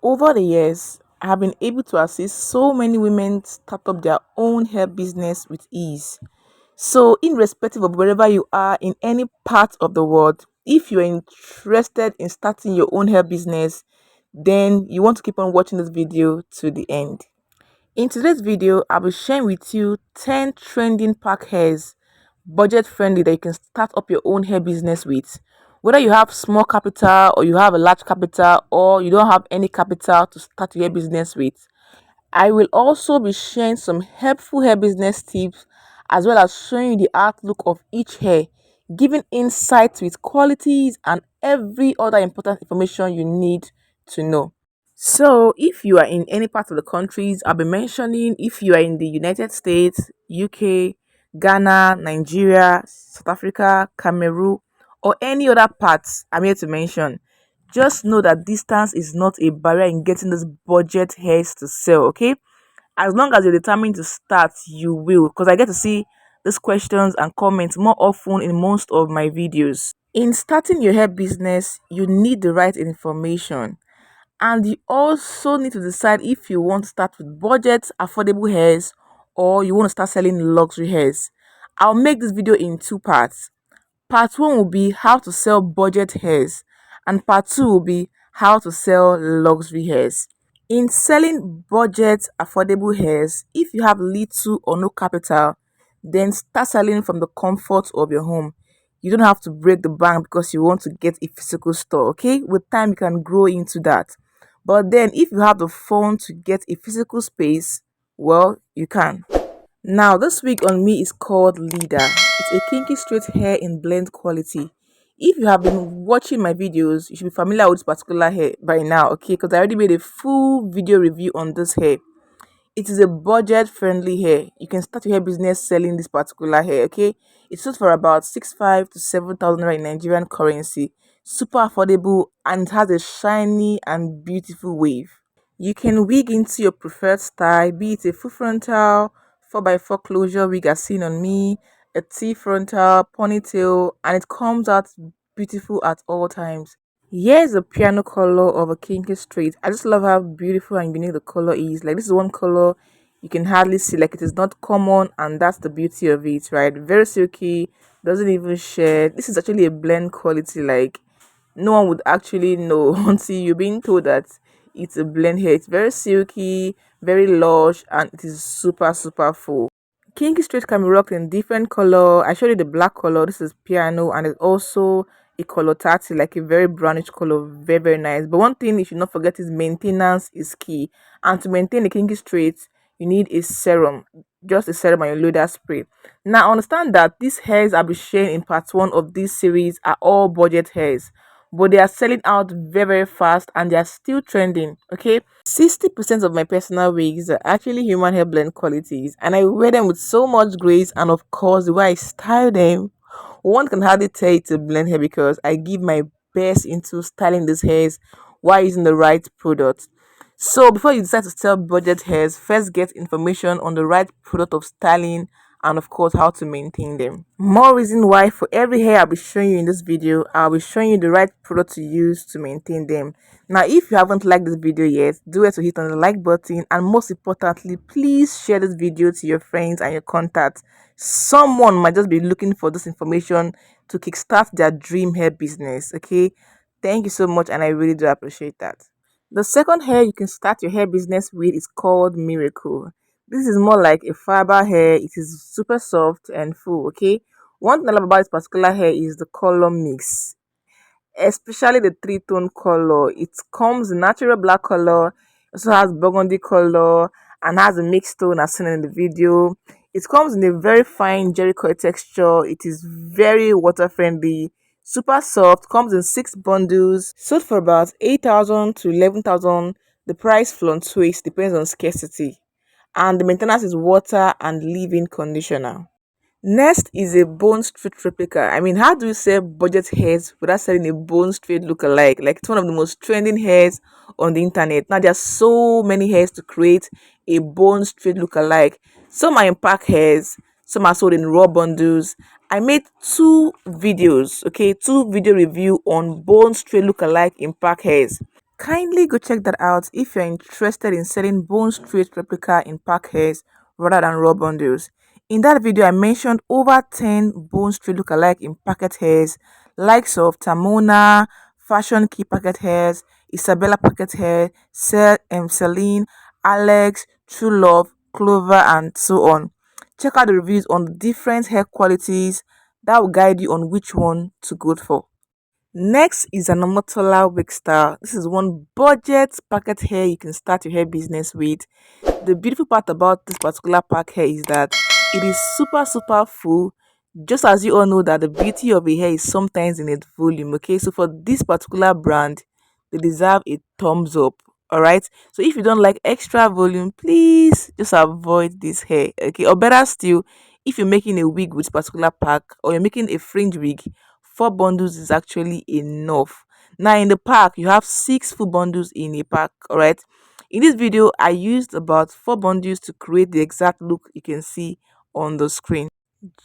Over the years, I have been able to assist so many women start up their own hair business with ease. So, irrespective of wherever you are in any part of the world, if you're interested in starting your own hair business, then you want to keep on watching this video to the end. In today's video, I'll be sharing with you 10 trending pack hairs, budget friendly, that you can start up your own hair business with. Whether you have small capital or you have a large capital or you don't have any capital to start your hair business with. I will also be sharing some helpful hair business tips as well as showing you the outlook of each hair, giving insights with qualities and every other important information you need to know. So, if you are in any part of the countries I'll be mentioning, if you are in the United States, UK, Ghana, Nigeria, South Africa, Cameroon, or any other parts I'm here to mention, just know that distance is not a barrier in getting those budget hairs to sell, okay? As long as you're determined to start, you will, because I get to see these questions and comments more often in most of my videos. In starting your hair business, you need the right information, and you also need to decide if you want to start with budget affordable hairs or you want to start selling luxury hairs. I'll make this video in two parts. Part 1 will be how to sell budget hairs, and part 2 will be how to sell luxury hairs. In selling budget affordable hairs, if you have little or no capital, then start selling from the comfort of your home. You don't have to break the bank because you want to get a physical store, okay? With time, you can grow into that. But then, if you have the funds to get a physical space, well, you can. Now, this wig on me is called Leader. It's a kinky straight hair in blend quality. If you have been watching my videos, you should be familiar with this particular hair by now, okay? Because I already made a full video review on this hair. It is a budget friendly hair. You can start your hair business selling this particular hair, okay? It's sold for about 6,500 to 7,000 in Nigerian currency. Super affordable, and it has a shiny and beautiful wave. You can wig into your preferred style, be it a full frontal, 4x4 closure wig as seen on me, a T frontal, ponytail, and it comes out beautiful at all times. Here's a piano color of a kinky straight. I just love how beautiful and unique the color is. Like, this is one color you can hardly see, like it is not common, and that's the beauty of it, right? Very silky, doesn't even shed. This is actually a blend quality, like no one would actually know until you're being told that it's a blend hair. It's very silky, very lush, and it is super full. Kinky straight can be rocked in different color. I showed you the black color. This is piano, and it's also a color 30, like a very brownish color, very nice. But one thing you should not forget is maintenance is key. And to maintain the kinky straight, you need a serum, just a serum and your loader spray. Now understand that these hairs I'll be sharing in part 1 of this series are all budget hairs, but they are selling out very fast and they are still trending, okay? 60% of my personal wigs are actually human hair blend qualities, and I wear them with so much grace, and of course the way I style them, one can hardly tell it's a blend hair because I give my best into styling these hairs while using the right product. So before you decide to sell budget hairs, first get information on the right product of styling and of course how to maintain them. More reason why for every hair I'll be showing you in this video, I'll be showing you the right product to use to maintain them. Now, if you haven't liked this video yet, do it to hit on the like button, and most importantly, please share this video to your friends and your contacts. Someone might just be looking for this information to kickstart their dream hair business, okay? Thank you so much, and I really do appreciate that. The second hair you can start your hair business with is called Miracle. This is more like a fiber hair. It is super soft and full, okay? One thing I love about this particular hair is the color mix, especially the three-tone color. It comes in natural black color, also has burgundy color, and has a mixed tone as seen in the video. It comes in a very fine jerry coil texture. It is very water friendly, super soft, comes in 6 bundles, sold for about 8,000 to 11,000. The price fluctuates, depends on scarcity, and the maintenance is water and leave-in conditioner. Next is a bone straight replica. I mean, how do you sell budget hairs without selling a bone straight look-alike? Like, it's one of the most trending hairs on the internet. Now, there are so many hairs to create a bone straight look-alike. Some are in pack hairs, some are sold in raw bundles. I made 2 videos, okay, 2 video review on bone straight look-alike in pack hairs. Kindly go check that out if you're interested in selling bone straight replica in pack hairs rather than raw bundles. In that video, I mentioned over 10 bone straight lookalike in packet hairs, likes of Tamona, Fashion Key packet hairs, Isabella packet hair, Celine, Alex, True Love, Clover, and so on. Check out the reviews on the different hair qualities that will guide you on which one to go for. Next is an Omotola wig style. This is one budget packet hair you can start your hair business with. The beautiful part about this particular pack hair is that it is super full. Just as you all know that the beauty of a hair is sometimes in its volume. Okay, so for this particular brand, they deserve a thumbs up. All right. So if you don't like extra volume, please just avoid this hair. Okay, or better still, if you're making a wig with particular pack or you're making a fringe wig, 4 bundles is actually enough. Now in the pack, you have 6 full bundles in a pack. All right. In this video, I used about 4 bundles to create the exact look you can see on the screen.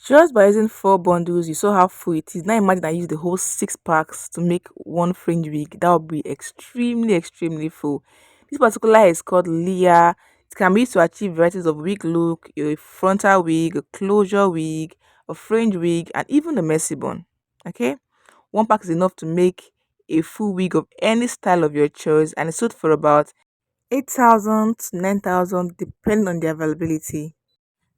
Just by using 4 bundles, you saw how full it is. Now imagine I use the whole 6 packs to make one fringe wig. That would be extremely full. This particular hair is called Leah. It can be used to achieve varieties of wig look, a frontal wig, a closure wig, a fringe wig, and even a messy bun. Okay, one pack is enough to make a full wig of any style of your choice, and it's sold for about 8,000 to 9,000 depending on the availability.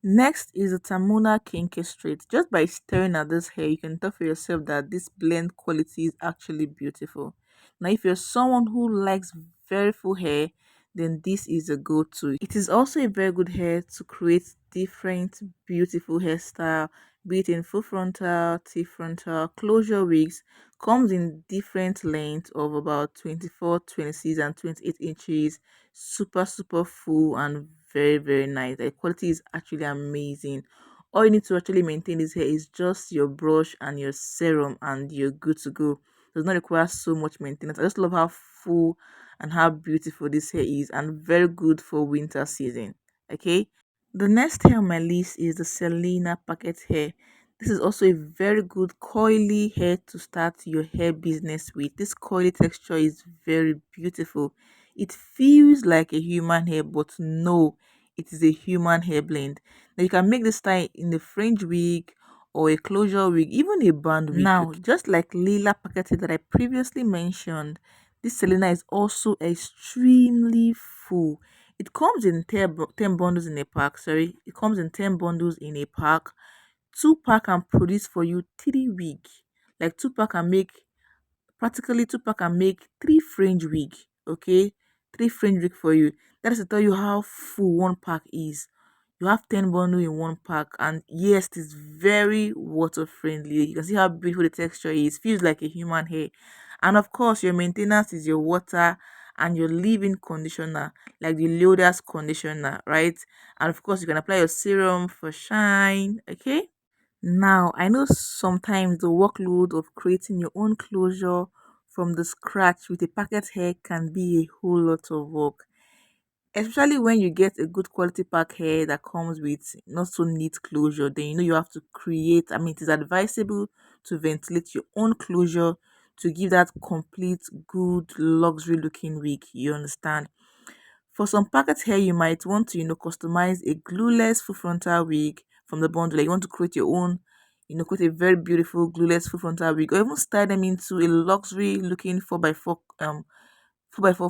Next is the Tamuna Kinky Straight. Just by staring at this hair, you can tell for yourself that this blend quality is actually beautiful. Now, if you're someone who likes very full hair, then this is a go-to. It is also a very good hair to create different beautiful hairstyle, be it in full frontal, T-frontal, closure wigs. Comes in different lengths of about 24, 26, and 28 inches. Super full and very nice. The quality is actually amazing. All you need to actually maintain this hair is just your brush and your serum, and you're good to go. Does not require so much maintenance. I just love how full and how beautiful this hair is, and very good for winter season. Okay, the next hair on my list is the Selena packet hair. This is also a very good coily hair to start your hair business with. This coily texture is very beautiful. It feels like a human hair, but no, it is a human hair blend. Now you can make this style in a fringe wig or a closure wig, even a band wig. Now, just like Lila packet hair that I previously mentioned, this Selena is also extremely full. It comes in 10 bundles in a pack. Sorry, it comes in 10 bundles in a pack. 2 pack can produce for you 3 wig. Like 2 pack can make practically 2 pack can make 3 fringe wig. Okay, 3 fringe wig for you. That is to tell you how full one pack is. You have 10 bundle in one pack, and yes, it's very water friendly. You can see how beautiful the texture is. Feels like a human hair. And of course, your maintenance is your water and your leave-in conditioner, like the Lodas conditioner, right? And of course, you can apply your serum for shine. Okay. Now, I know sometimes the workload of creating your own closure from the scratch with a packet hair can be a whole lot of work, especially when you get a good quality pack hair that comes with not so neat closure. Then you know you have to create, I mean, it is advisable to ventilate your own closure to give that complete, good, luxury looking wig. You understand? For some packet hair, you might want to, customize a glueless full frontal wig from the bundle. Like you want to create your own, create a very beautiful glueless full frontal wig, or even style them into a luxury looking 4x4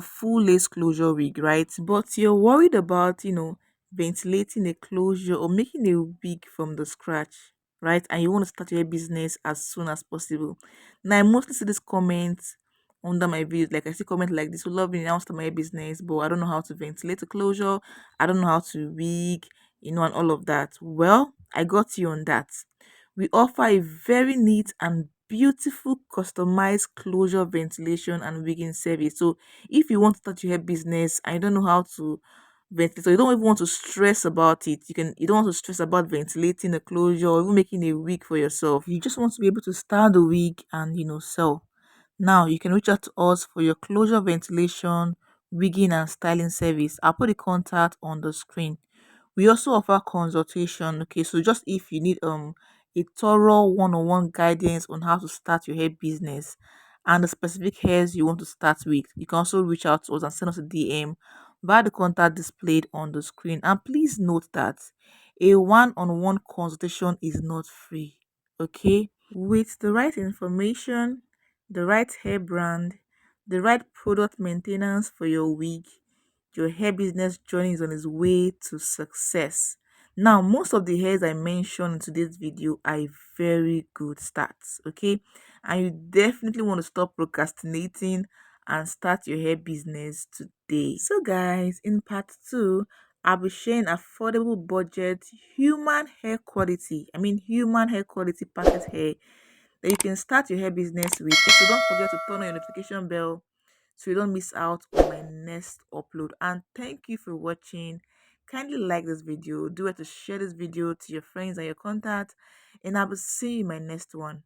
full lace closure wig, right? But you're worried about, ventilating a closure or making a wig from the scratch, right? And you want to start your business as soon as possible. Now, I mostly see this comments under my videos. Like I see comment like this: "Will love me now start my business, but I don't know how to ventilate a closure. I don't know how to wig, and all of that." Well, I got you on that. We offer a very neat and beautiful customized closure ventilation and wigging service. So if you want to start your hair business and you don't know how to ventilate, so you don't even want to stress about it, you don't want to stress about ventilating a closure or even making a wig for yourself. You just want to be able to style the wig and sell. Now you can reach out to us for your closure ventilation, wigging and styling service. I'll put the contact on the screen. We also offer consultation. Okay, so just if you need a thorough one-on-one guidance on how to start your hair business and the specific hairs you want to start with, you can also reach out to us and send us a DM via the contact displayed on the screen. And please note that a one-on-one consultation is not free. Okay, with the right information, the right hair brand, the right product maintenance for your wig, your hair business journey is on its way to success. Now, most of the hairs I mentioned in today's video are a very good starts, okay? And you definitely want to stop procrastinating and start your hair business today. So, guys, in part two, I'll be sharing affordable budget human hair quality packet hair that you can start your hair business with. Also, don't forget to turn on your notification bell so you don't miss out on my next upload. And thank you for watching. Kindly like this video. Do it to share this video to your friends and your contacts. And I will see you in my next one.